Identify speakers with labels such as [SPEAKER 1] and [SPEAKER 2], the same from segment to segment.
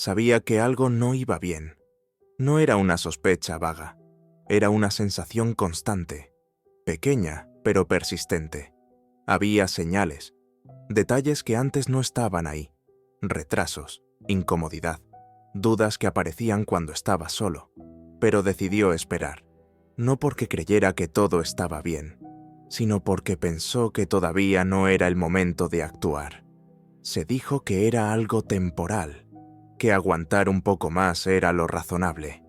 [SPEAKER 1] Sabía que algo no iba bien. No era una sospecha vaga, era una sensación constante, pequeña pero persistente. Había señales, detalles que antes no estaban ahí, retrasos, incomodidad, dudas que aparecían cuando estaba solo, pero decidió esperar, no porque creyera que todo estaba bien, sino porque pensó que todavía no era el momento de actuar. Se dijo que era algo temporal, que aguantar un poco más era lo razonable,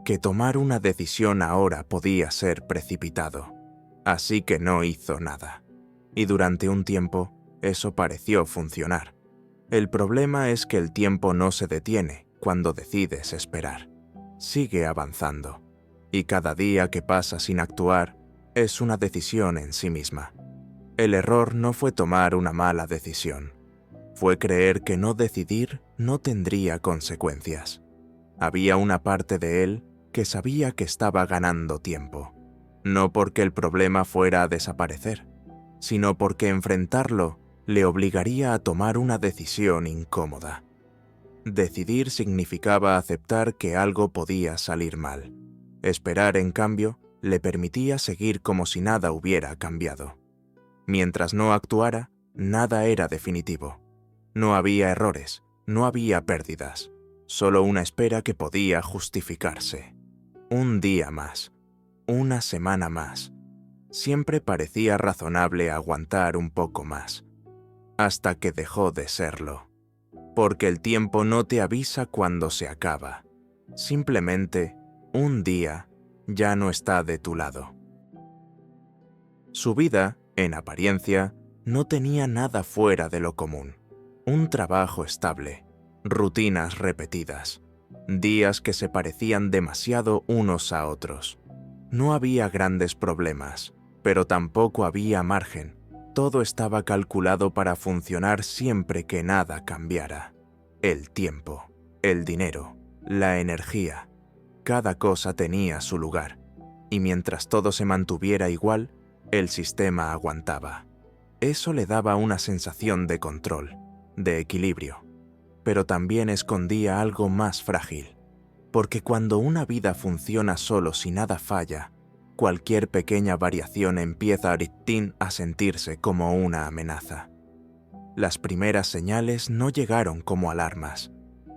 [SPEAKER 1] que tomar una decisión ahora podía ser precipitado. Así que no hizo nada. Y durante un tiempo, eso pareció funcionar. El problema es que el tiempo no se detiene cuando decides esperar. Sigue avanzando. Y cada día que pasa sin actuar es una decisión en sí misma. El error no fue tomar una mala decisión. Fue creer que no decidir no tendría consecuencias. Había una parte de él que sabía que estaba ganando tiempo. No porque el problema fuera a desaparecer, sino porque enfrentarlo le obligaría a tomar una decisión incómoda. Decidir significaba aceptar que algo podía salir mal. Esperar, en cambio, le permitía seguir como si nada hubiera cambiado. Mientras no actuara, nada era definitivo. No había errores, no había pérdidas, solo una espera que podía justificarse. Un día más, una semana más. Siempre parecía razonable aguantar un poco más, hasta que dejó de serlo. Porque el tiempo no te avisa cuando se acaba. Simplemente, un día, ya no está de tu lado. Su vida, en apariencia, no tenía nada fuera de lo común. Un trabajo estable, rutinas repetidas, días que se parecían demasiado unos a otros. No había grandes problemas, pero tampoco había margen. Todo estaba calculado para funcionar siempre que nada cambiara. El tiempo, el dinero, la energía, cada cosa tenía su lugar, y mientras todo se mantuviera igual, el sistema aguantaba. Eso le daba una sensación de control, de equilibrio, pero también escondía algo más frágil, porque cuando una vida funciona solo si nada falla, cualquier pequeña variación empieza a sentirse como una amenaza. Las primeras señales no llegaron como alarmas.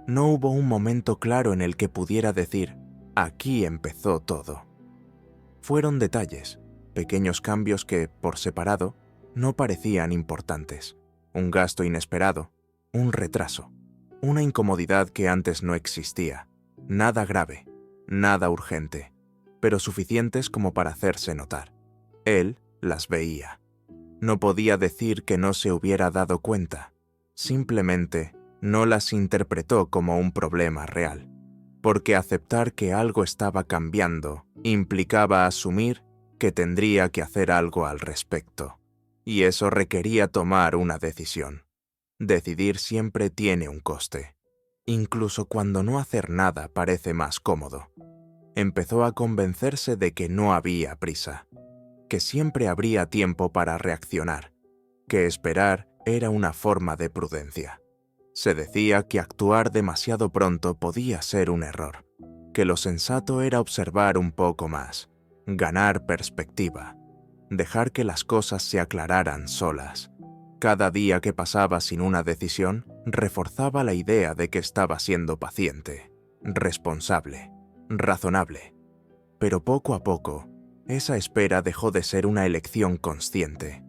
[SPEAKER 1] No hubo un momento claro en el que pudiera decir, aquí empezó todo. Fueron detalles, pequeños cambios que, por separado, no parecían importantes. Un gasto inesperado, un retraso, una incomodidad que antes no existía. Nada grave, nada urgente, pero suficientes como para hacerse notar. Él las veía. No podía decir que no se hubiera dado cuenta. Simplemente no las interpretó como un problema real, porque aceptar que algo estaba cambiando implicaba asumir que tendría que hacer algo al respecto, y eso requería tomar una decisión. Decidir siempre tiene un coste, incluso cuando no hacer nada parece más cómodo. Empezó a convencerse de que no había prisa, que siempre habría tiempo para reaccionar, que esperar era una forma de prudencia. Se decía que actuar demasiado pronto podía ser un error, que lo sensato era observar un poco más, ganar perspectiva, dejar que las cosas se aclararan solas. Cada día que pasaba sin una decisión reforzaba la idea de que estaba siendo paciente, responsable, razonable. Pero poco a poco, esa espera dejó de ser una elección consciente.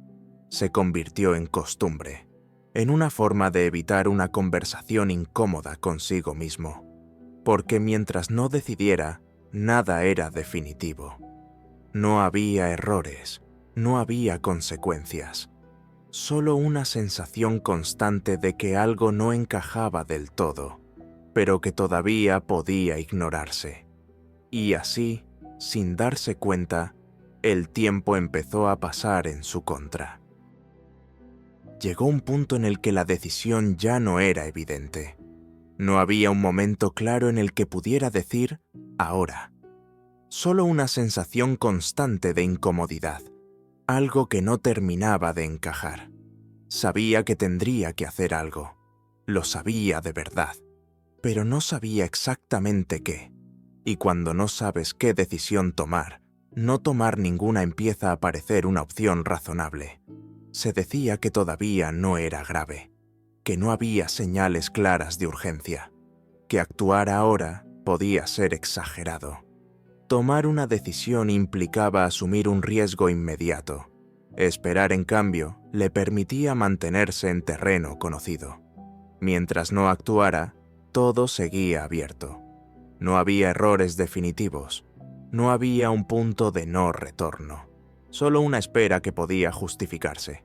[SPEAKER 1] Se convirtió en costumbre, en una forma de evitar una conversación incómoda consigo mismo, porque mientras no decidiera, nada era definitivo. No había errores, no había consecuencias, solo una sensación constante de que algo no encajaba del todo, pero que todavía podía ignorarse. Y así, sin darse cuenta, el tiempo empezó a pasar en su contra. Llegó un punto en el que la decisión ya no era evidente. No había un momento claro en el que pudiera decir ahora. Solo una sensación constante de incomodidad, algo que no terminaba de encajar. Sabía que tendría que hacer algo. Lo sabía de verdad. pero no sabía exactamente qué. Y cuando no sabes qué decisión tomar, no tomar ninguna empieza a parecer una opción razonable. Se decía que todavía no era grave, que no había señales claras de urgencia, que actuar ahora podía ser exagerado. Tomar una decisión implicaba asumir un riesgo inmediato. Esperar, en cambio, le permitía mantenerse en terreno conocido. Mientras no actuara, todo seguía abierto. No había errores definitivos. No había un punto de no retorno. Solo una espera que podía justificarse.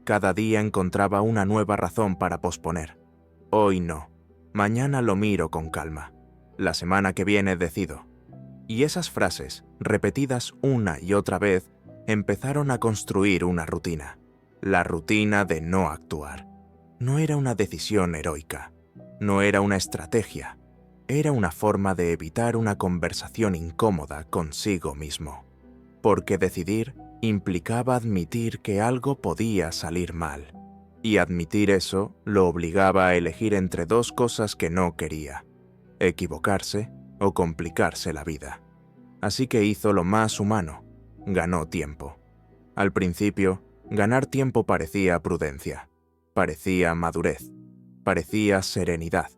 [SPEAKER 1] Cada día encontraba una nueva razón para posponer. Hoy no. Mañana lo miro con calma. La semana que viene decido. Y esas frases, repetidas una y otra vez, empezaron a construir una rutina. La rutina de no actuar. No era una decisión heroica. No era una estrategia. Era una forma de evitar una conversación incómoda consigo mismo. Porque decidir implicaba admitir que algo podía salir mal. Y admitir eso lo obligaba a elegir entre dos cosas que no quería: equivocarse o complicarse la vida. Así que hizo lo más humano: ganó tiempo. Al principio, ganar tiempo parecía prudencia, parecía madurez, parecía serenidad.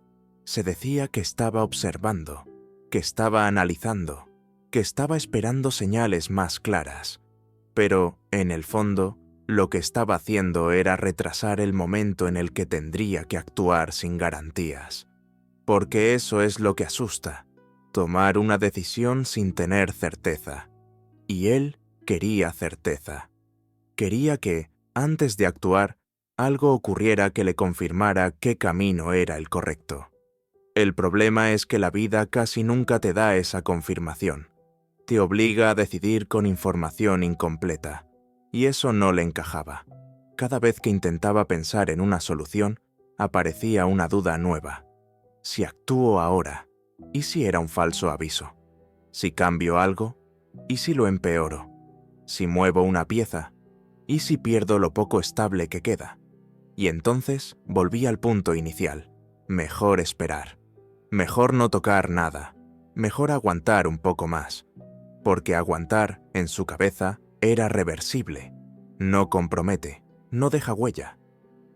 [SPEAKER 1] Se decía que estaba observando, que estaba analizando, que estaba esperando señales más claras. Pero, en el fondo, lo que estaba haciendo era retrasar el momento en el que tendría que actuar sin garantías. Porque eso es lo que asusta: tomar una decisión sin tener certeza. Y él quería certeza. Quería que, antes de actuar, algo ocurriera que le confirmara qué camino era el correcto. El problema es que la vida casi nunca te da esa confirmación. Te obliga a decidir con información incompleta. Y eso no le encajaba. Cada vez que intentaba pensar en una solución, aparecía una duda nueva. Si actúo ahora, ¿y si era un falso aviso? Si cambio algo, ¿y si lo empeoro? Si muevo una pieza, ¿y si pierdo lo poco estable que queda? Y entonces volví al punto inicial: mejor esperar. Mejor no tocar nada. Mejor aguantar un poco más. Porque aguantar, en su cabeza, era reversible. No compromete, no deja huella.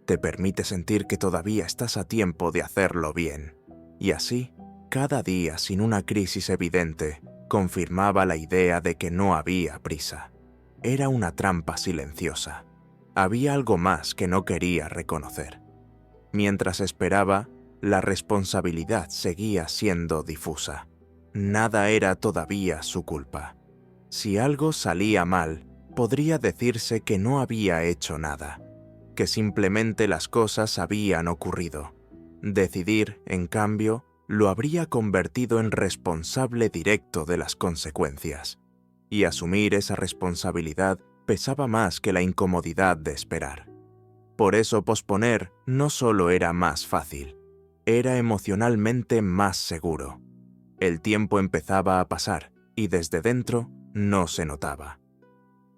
[SPEAKER 1] Te permite sentir que todavía estás a tiempo de hacerlo bien. Y así, cada día sin una crisis evidente, confirmaba la idea de que no había prisa. Era una trampa silenciosa. Había algo más que no quería reconocer. Mientras esperaba, la responsabilidad seguía siendo difusa. Nada era todavía su culpa. Si algo salía mal, podría decirse que no había hecho nada, que simplemente las cosas habían ocurrido. Decidir, en cambio, lo habría convertido en responsable directo de las consecuencias. Y asumir esa responsabilidad pesaba más que la incomodidad de esperar. Por eso posponer no solo era más fácil, era emocionalmente más seguro. El tiempo empezaba a pasar y desde dentro no se notaba.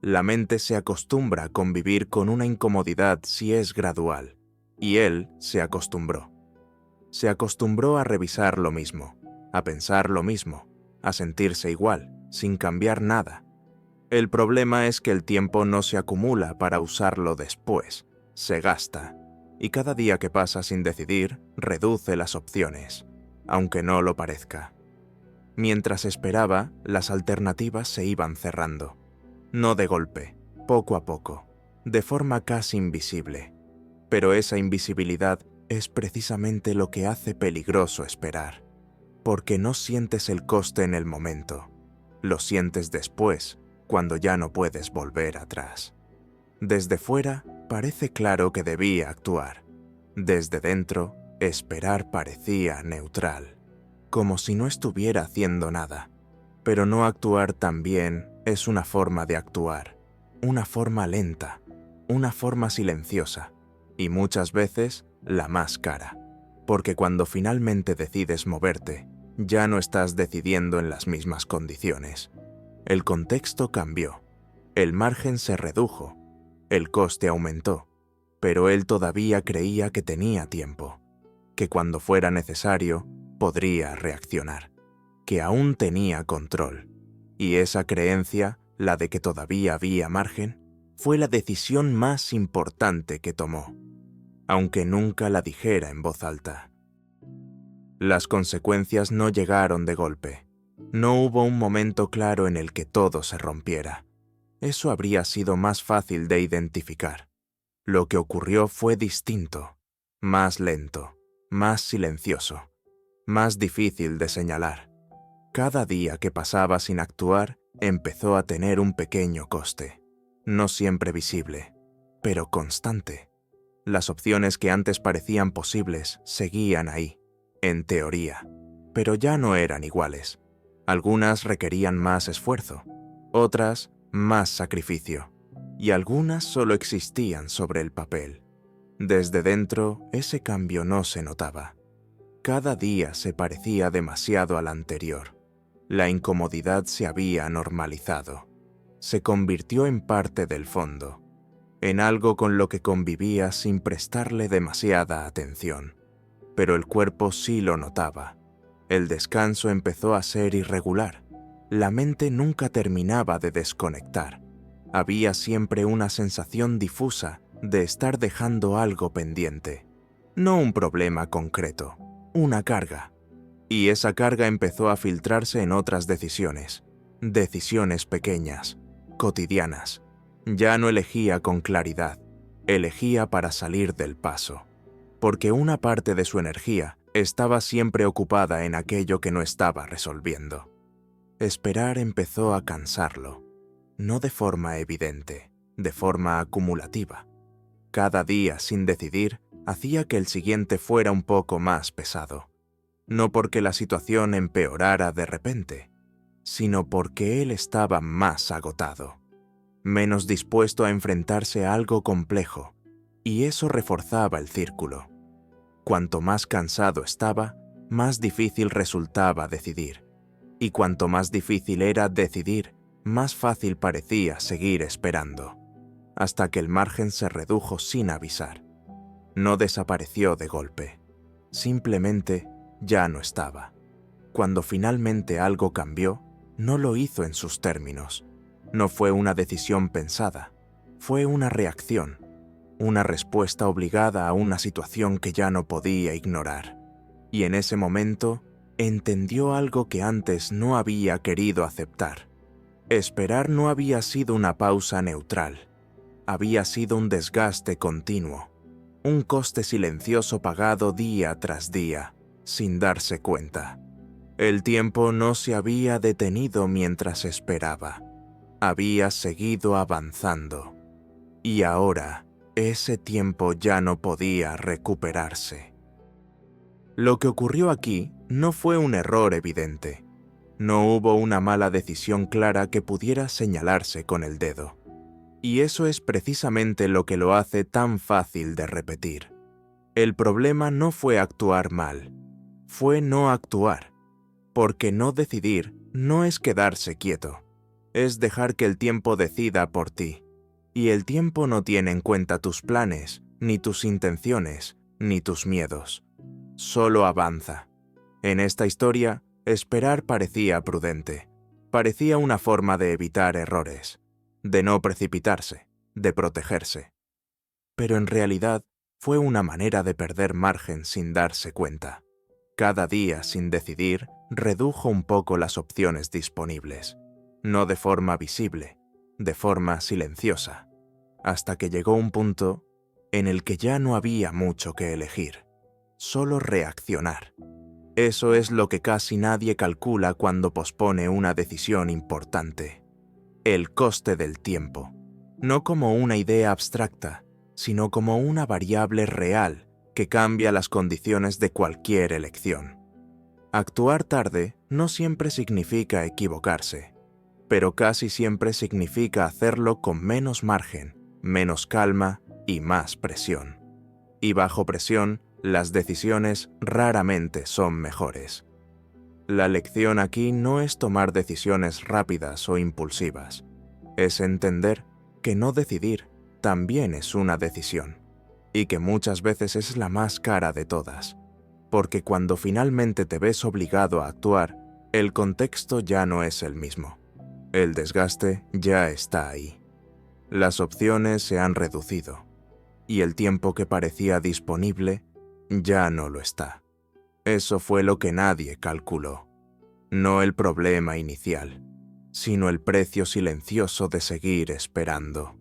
[SPEAKER 1] La mente se acostumbra a convivir con una incomodidad si es gradual, y él se acostumbró. Se acostumbró a revisar lo mismo, a pensar lo mismo, a sentirse igual, sin cambiar nada. El problema es que el tiempo no se acumula para usarlo después, se gasta, y cada día que pasa sin decidir reduce las opciones, aunque no lo parezca. Mientras esperaba, las alternativas se iban cerrando. No de golpe, poco a poco, de forma casi invisible. Pero esa invisibilidad es precisamente lo que hace peligroso esperar, porque no sientes el coste en el momento, lo sientes después, cuando ya no puedes volver atrás. Desde fuera, parece claro que debía actuar. Desde dentro, esperar parecía neutral, como si no estuviera haciendo nada. Pero no actuar también es una forma de actuar, una forma lenta, una forma silenciosa, y muchas veces la más cara, porque cuando finalmente decides moverte, ya no estás decidiendo en las mismas condiciones. El contexto cambió, el margen se redujo, el coste aumentó, pero él todavía creía que tenía tiempo, que cuando fuera necesario, podría reaccionar, que aún tenía control. Y esa creencia, la de que todavía había margen, fue la decisión más importante que tomó, aunque nunca la dijera en voz alta. Las consecuencias no llegaron de golpe. No hubo un momento claro en el que todo se rompiera. Eso habría sido más fácil de identificar. Lo que ocurrió fue distinto, más lento, más silencioso, más difícil de señalar. Cada día que pasaba sin actuar empezó a tener un pequeño coste, no siempre visible, pero constante. Las opciones que antes parecían posibles seguían ahí, en teoría, pero ya no eran iguales. Algunas requerían más esfuerzo, otras más sacrificio, y algunas solo existían sobre el papel. Desde dentro, ese cambio no se notaba. Cada día se parecía demasiado al anterior. La incomodidad se había normalizado. Se convirtió en parte del fondo, en algo con lo que convivía sin prestarle demasiada atención. Pero el cuerpo sí lo notaba. El descanso empezó a ser irregular. La mente nunca terminaba de desconectar. Había siempre una sensación difusa de estar dejando algo pendiente. No un problema concreto, una carga. Y esa carga empezó a filtrarse en otras decisiones. Decisiones pequeñas, cotidianas. Ya no elegía con claridad, elegía para salir del paso. Porque una parte de su energía estaba siempre ocupada en aquello que no estaba resolviendo. Esperar empezó a cansarlo, no de forma evidente, de forma acumulativa. Cada día sin decidir hacía que el siguiente fuera un poco más pesado. No porque la situación empeorara de repente, sino porque él estaba más agotado, menos dispuesto a enfrentarse a algo complejo, y eso reforzaba el círculo. Cuanto más cansado estaba, más difícil resultaba decidir. Y cuanto más difícil era decidir, más fácil parecía seguir esperando, hasta que el margen se redujo sin avisar. No desapareció de golpe, simplemente ya no estaba. Cuando finalmente algo cambió, no lo hizo en sus términos. No fue una decisión pensada, fue una reacción. Una respuesta obligada a una situación que ya no podía ignorar. Y en ese momento, entendió algo que antes no había querido aceptar. Esperar no había sido una pausa neutral. Había sido un desgaste continuo. Un coste silencioso pagado día tras día, sin darse cuenta. El tiempo no se había detenido mientras esperaba. Había seguido avanzando. Y ahora, ese tiempo ya no podía recuperarse. Lo que ocurrió aquí no fue un error evidente. No hubo una mala decisión clara que pudiera señalarse con el dedo. Y eso es precisamente lo que lo hace tan fácil de repetir. El problema no fue actuar mal, fue no actuar. Porque no decidir no es quedarse quieto, es dejar que el tiempo decida por ti. Y el tiempo no tiene en cuenta tus planes, ni tus intenciones, ni tus miedos. Solo avanza. En esta historia, esperar parecía prudente. Parecía una forma de evitar errores, de no precipitarse, de protegerse. Pero en realidad, fue una manera de perder margen sin darse cuenta. Cada día sin decidir, redujo un poco las opciones disponibles. No de forma visible, de forma silenciosa, hasta que llegó un punto en el que ya no había mucho que elegir, solo reaccionar. Eso es lo que casi nadie calcula cuando pospone una decisión importante. El coste del tiempo, no como una idea abstracta, sino como una variable real que cambia las condiciones de cualquier elección. Actuar tarde no siempre significa equivocarse, pero casi siempre significa hacerlo con menos margen, menos calma y más presión. Y bajo presión, las decisiones raramente son mejores. La lección aquí no es tomar decisiones rápidas o impulsivas, es entender que no decidir también es una decisión, y que muchas veces es la más cara de todas. porque cuando finalmente te ves obligado a actuar, el contexto ya no es el mismo. El desgaste ya está ahí. Las opciones se han reducido, y el tiempo que parecía disponible ya no lo está. Eso fue lo que nadie calculó. No el problema inicial, sino el precio silencioso de seguir esperando.